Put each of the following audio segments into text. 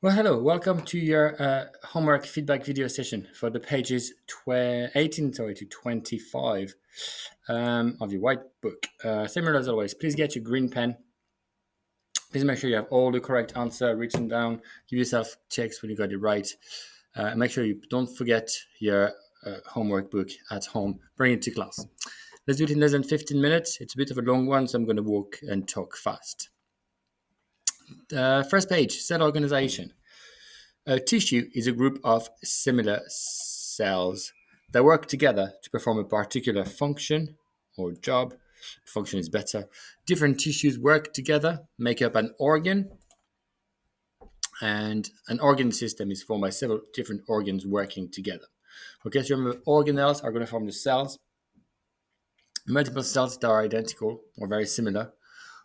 Well, hello. Welcome to your homework feedback video session for the pages 18 to 25 of your white book. Similar as always, please get your green pen. Please make sure you have all the correct answer written down. Give yourself checks when you got it right. Make sure you don't forget your homework book at home. Bring it to class. Let's do it in less than 15 minutes. It's a bit of a long one, so I'm going to walk and talk fast. First page, cell organization. A tissue is a group of similar cells that work together to perform a particular function or job. Function is better. Different tissues work together, make up an organ, and an organ system is formed by several different organs working together. Okay, so remember, organelles are going to form the cells. Multiple cells that are identical or very similar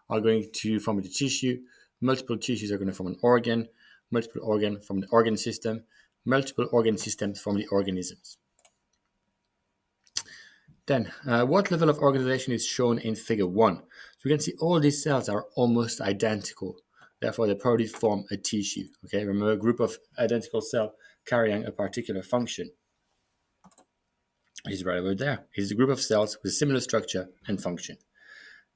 are going to form the tissue. Multiple tissues are going to form an organ. Multiple organ from the organ system. Multiple organ systems from the organisms. Then, what level of organization is shown in figure 1? So we can see all these cells are almost identical. Therefore, they probably form a tissue. Okay, remember, a group of identical cells carrying a particular function. It is right over there. It is a group of cells with a similar structure and function.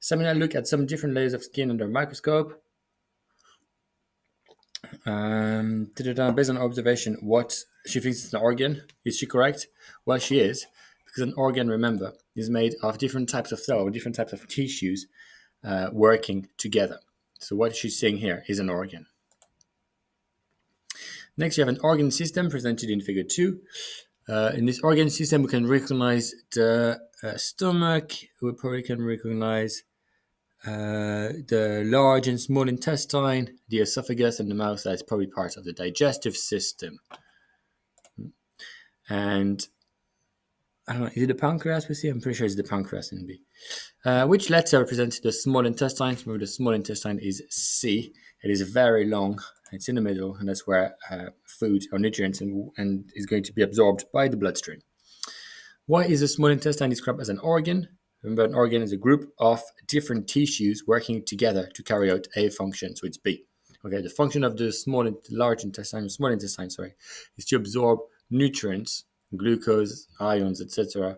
So I'm going to look at some different layers of skin under a microscope. Based on observation, what she thinks is an organ. Is she correct? Well, she is, because an organ, remember, is made of different types of cells or different types of tissues working together. So what she's saying here is an organ. Next, you have an organ system presented in figure 2. In this organ system, we can recognize the stomach. We probably can recognize the large and small intestine, the esophagus, and the mouth. That's probably part of the digestive system. And I don't know, is it the pancreas we see? I'm pretty sure it's the pancreas in B. Which letter represents the small intestine? Remember, the small intestine is C. It is very long. It's in the middle, and that's where food or nutrients and is going to be absorbed by the bloodstream. Why is the small intestine described as an organ? Remember, an organ is a group of different tissues working together to carry out a function. So it's B. Okay, the function of the small intestine is to absorb nutrients, glucose, ions, etc.,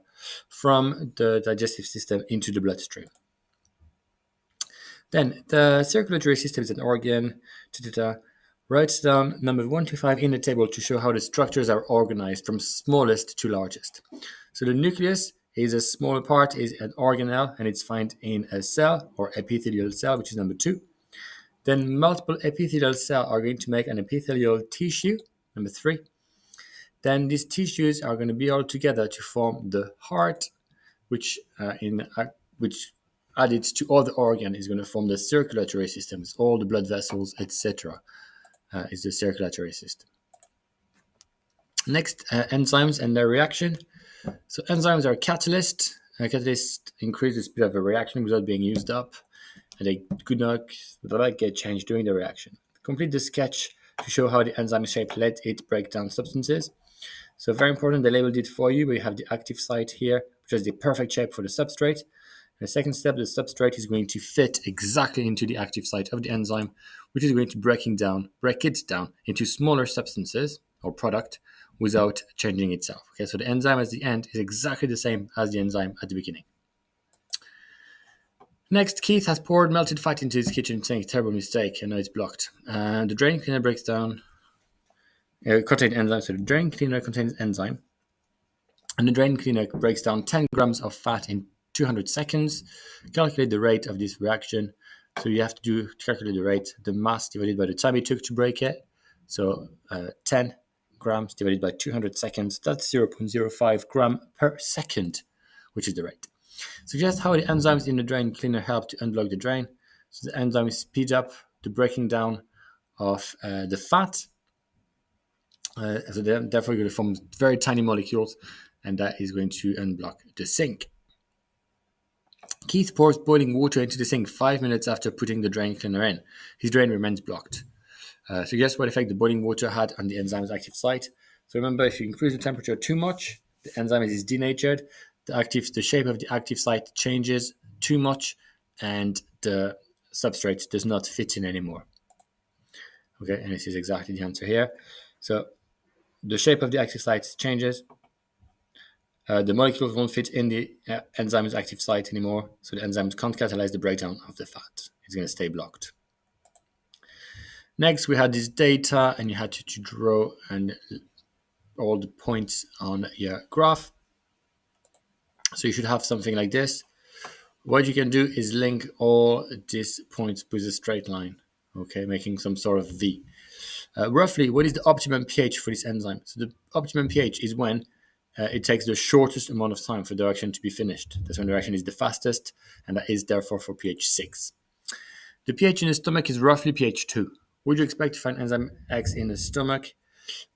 from the digestive system into the bloodstream. Then the circulatory system is an organ. Write down number 1 to 5 in the table to show how the structures are organized from smallest to largest. So the nucleus is a small part, is an organelle, and it's found in a cell or epithelial cell, which is number 2. Then multiple epithelial cells are going to make an epithelial tissue, number 3. Then these tissues are going to be all together to form the heart, which added to all the organ is going to form the circulatory system, all the blood vessels, etc. Is the circulatory system. Next, enzymes and their reaction. So enzymes are catalysts. Catalysts increase the speed of a reaction without being used up, and they could not get changed during the reaction. Complete the sketch to show how the enzyme shape let it break down substances. So very important, they labeled it for you. We have the active site here, which is the perfect shape for the substrate. The second step, the substrate is going to fit exactly into the active site of the enzyme, which is going to break it down into smaller substances or product without changing itself. Okay, so the enzyme at the end is exactly the same as the enzyme at the beginning. Next, Keith has poured melted fat into his kitchen sink. Terrible mistake, and now it's blocked. The drain cleaner breaks down contains enzyme. So the drain cleaner contains enzyme, and the drain cleaner breaks down 10 grams of fat in 200 seconds. Calculate the rate of this reaction. So you have to calculate the rate, the mass divided by the time it took to break it. So 10 grams divided by 200 seconds, that's 0.05 gram per second, which is the rate. Suggest how the enzymes in the drain cleaner help to unblock the drain. So the enzymes speed up the breaking down of the fat. So therefore, you're going to form very tiny molecules, and that is going to unblock the sink. Keith pours boiling water into the sink 5 minutes after putting the drain cleaner in. His drain remains blocked. So guess what effect the boiling water had on the enzyme's active site? So remember, if you increase the temperature too much, the enzyme is denatured, the shape of the active site changes too much, and the substrate does not fit in anymore. Okay, and this is exactly the answer here. So the shape of the active site changes. The molecules won't fit in the enzyme's active site anymore, so the enzymes can't catalyze the breakdown of the fat. It's going to stay blocked. Next, we had this data, and you had to draw and all the points on your graph. So you should have something like this. What you can do is link all these points with a straight line, okay, making some sort of V. Roughly, what is the optimum pH for this enzyme? So the optimum pH is when it takes the shortest amount of time for the reaction to be finished. That's when the reaction is the fastest, and that is therefore for pH 6. The pH in the stomach is roughly pH 2. Would you expect to find enzyme X in the stomach?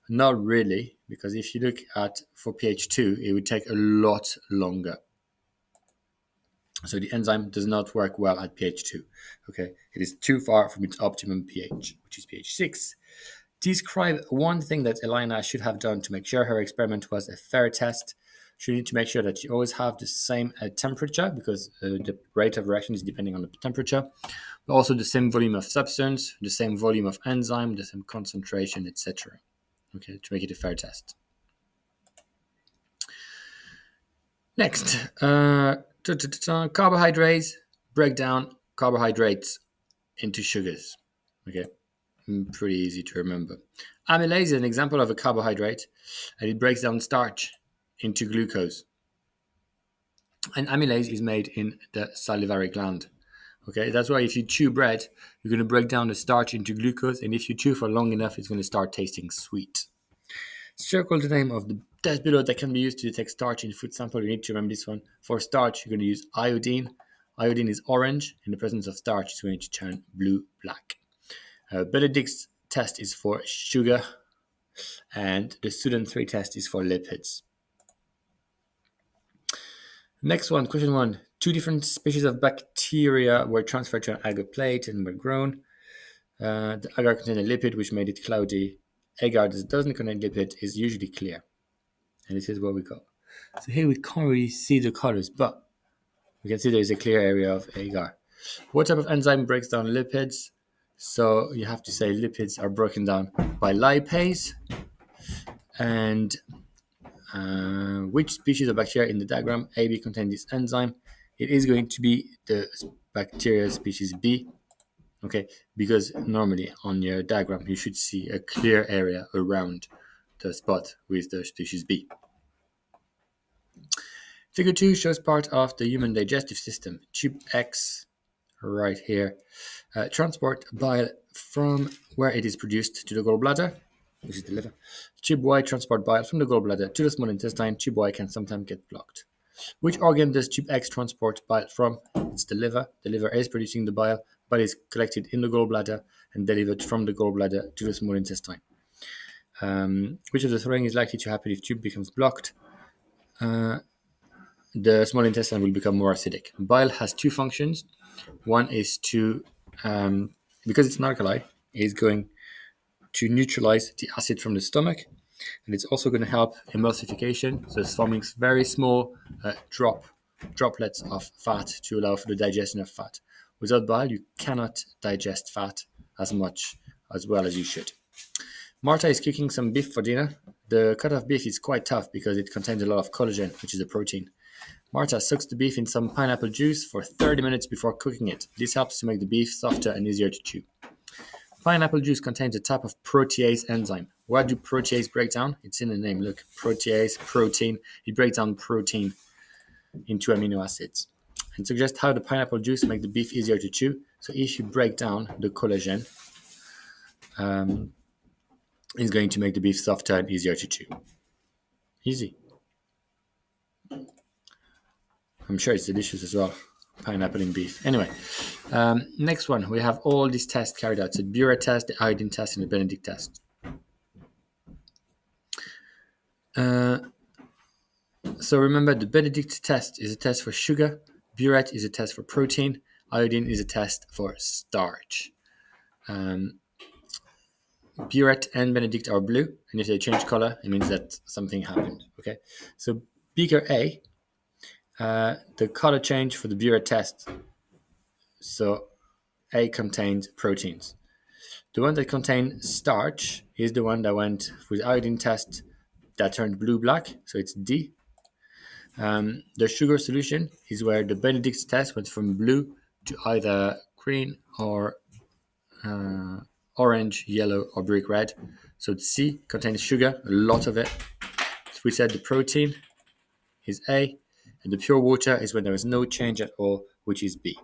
Not really, because if you look at for pH 2, it would take a lot longer. So the enzyme does not work well at pH 2. Okay, it is too far from its optimum pH, which is pH 6. Describe one thing that Elena should have done to make sure her experiment was a fair test. She need to make sure that you always have the same temperature, because the rate of reaction is depending on the temperature, but also the same volume of substance, the same volume of enzyme, the same concentration, etc. Okay, to make it a fair test. Next, carbohydrates break down carbohydrates into sugars. Okay, pretty easy to remember. Amylase is an example of a carbohydrate, and it breaks down starch into glucose. And amylase is made in the salivary gland. Okay, that's why if you chew bread, you're going to break down the starch into glucose, and if you chew for long enough, it's going to start tasting sweet. Circle the name of the test below that can be used to detect starch in food sample. You need to remember this one. For starch, you're going to use iodine. Iodine is orange. In the presence of starch, it's going to turn blue-black. Benedict's test is for sugar, and the student 3 test is for lipids. Next one, question 1. 2 different species of bacteria were transferred to an agar plate and were grown. The agar contained a lipid which made it cloudy. Agar that doesn't contain lipid is usually clear. And this is what we got. So here we can't really see the colors, but we can see there is a clear area of agar. What type of enzyme breaks down lipids? So you have to say lipids are broken down by lipase. And which species of bacteria in the diagram AB contain this enzyme? It is going to be the bacteria species B. Okay, because normally on your diagram you should see a clear area around the spot with the species B. Figure 2 shows part of the human digestive system. Tube X, right here, transport bile from where it is produced to the gallbladder, which is the liver. Tube Y transport bile from the gallbladder to the small intestine. Tube Y can sometimes get blocked. Which organ does tube X transport bile from? It's the liver. The liver is producing the bile, but is collected in the gallbladder and delivered from the gallbladder to the small intestine. Which of the following is likely to happen if tube becomes blocked? The small intestine will become more acidic. Bile has 2 functions. One is to, because it's an alkali, is going to neutralize the acid from the stomach, and it's also going to help emulsification, so it's forming very small droplets of fat to allow for the digestion of fat. Without bile, you cannot digest fat as much as well as you should. Marta is cooking some beef for dinner. The cut of beef is quite tough because it contains a lot of collagen, which is a protein. Marta soaks the beef in some pineapple juice for 30 minutes before cooking it. This helps to make the beef softer and easier to chew. Pineapple juice contains a type of protease enzyme. What do protease break down? It's in the name. Look, protease, protein. It breaks down protein into amino acids. And suggest how the pineapple juice makes the beef easier to chew. So if you break down the collagen, it's going to make the beef softer and easier to chew. Easy. I'm sure it's delicious as well. Pineapple in beef. Anyway, next one. We have all these tests carried out. So the Buret test, the iodine test, and the Benedict test. So remember, the Benedict test is a test for sugar. Buret is a test for protein. Iodine is a test for starch. Buret and Benedict are blue, and if they change color, it means that something happened. Okay, so beaker A, the color change for the Buret test. So A contains proteins. The one that contains starch is the one that went with iodine test that turned blue-black, so it's D. The sugar solution is where the Benedict's test went from blue to either green or orange, yellow, or brick red. So it's C, contains sugar, a lot of it. So we said the protein is A, and the pure water is when there is no change at all, which is B.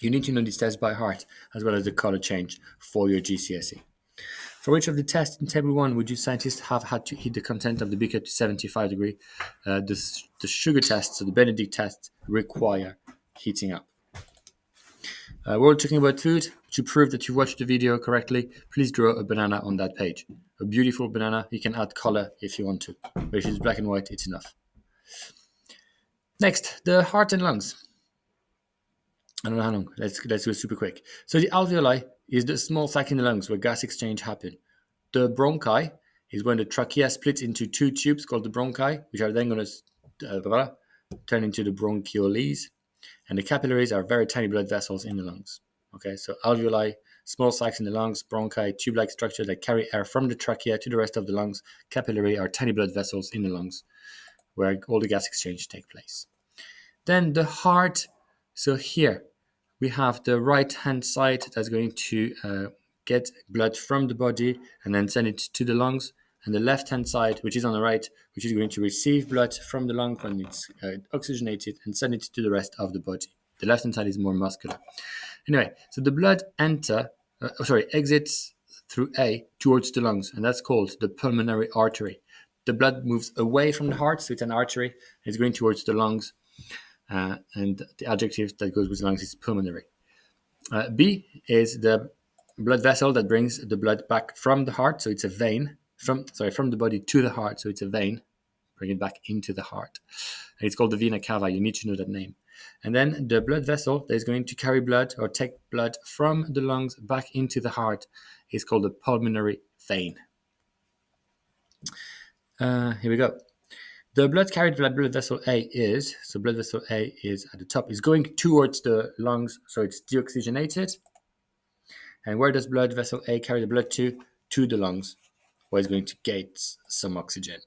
You need to know these tests by heart, as well as the color change for your GCSE. For which of the tests in Table 1 would you scientists have had to heat the content of the beaker to 75 degrees? The sugar tests, so the Benedict tests, require heating up. We're all talking about food. To prove that you watched the video correctly, please draw a banana on that page. A beautiful banana. You can add color if you want to. But if it's black and white, it's enough. Next, the heart and lungs. I don't know how long. Let's go super quick. So the alveoli is the small sac in the lungs where gas exchange happens. The bronchi is when the trachea splits into two tubes called the bronchi, which are then going to turn into the bronchioles. And the capillaries are very tiny blood vessels in the lungs. Okay, so alveoli, small sacs in the lungs, bronchi, tube-like structure that carry air from the trachea to the rest of the lungs. Capillary are tiny blood vessels in the lungs where all the gas exchange takes place. Then the heart. So here we have the right-hand side that's going to get blood from the body and then send it to the lungs. And the left-hand side, which is on the right, which is going to receive blood from the lung when it's oxygenated and send it to the rest of the body. The left-hand side is more muscular. Anyway, so the blood exits through A towards the lungs, and that's called the pulmonary artery. The blood moves away from the heart, so it's an artery. It's going towards the lungs, and the adjective that goes with lungs is pulmonary. B is the blood vessel that brings the blood back from the heart, so it's a vein. From the body to the heart, so it's a vein. Bring it back into the heart. And it's called the vena cava. You need to know that name. And then the blood vessel that is going to carry blood or take blood from the lungs back into the heart is called the pulmonary vein. Here we go. The blood carried by blood vessel A is, so blood vessel A is at the top, is going towards the lungs, so it's deoxygenated. And where does blood vessel A carry the blood to? To the lungs, where it's going to get some oxygen.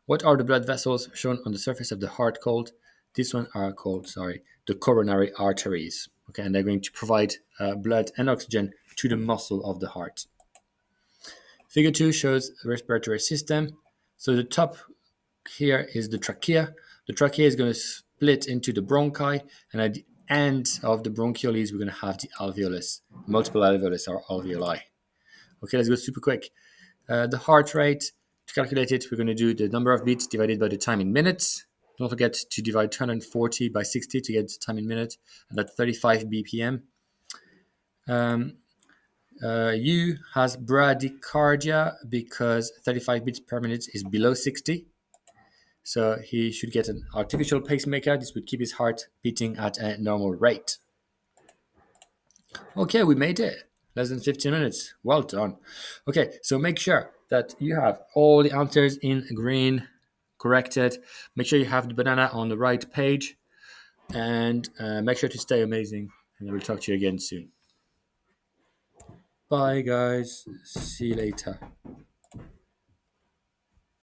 What are the blood vessels shown on the surface of the heart called? This one are called, the coronary arteries. Okay, and they're going to provide blood and oxygen to the muscle of the heart. Figure 2 shows the respiratory system. So the top here is the trachea. The trachea is going to split into the bronchi, and at the end of the bronchioles, we're going to have the alveolus. Multiple alveolus are alveoli. Okay, let's go super quick. The heart rate, to calculate it, we're going to do the number of beats divided by the time in minutes. Don't forget to divide 240 by 60 to get the time in minutes, and that's 35 BPM. U has bradycardia because 35 beats per minute is below 60. So he should get an artificial pacemaker. This would keep his heart beating at a normal rate. Okay, we made it. Less than 15 minutes. Well done. Okay, so make sure that you have all the answers in green corrected. Make sure you have the banana on the right page. And make sure to stay amazing. And I will talk to you again soon. Bye, guys. See you later.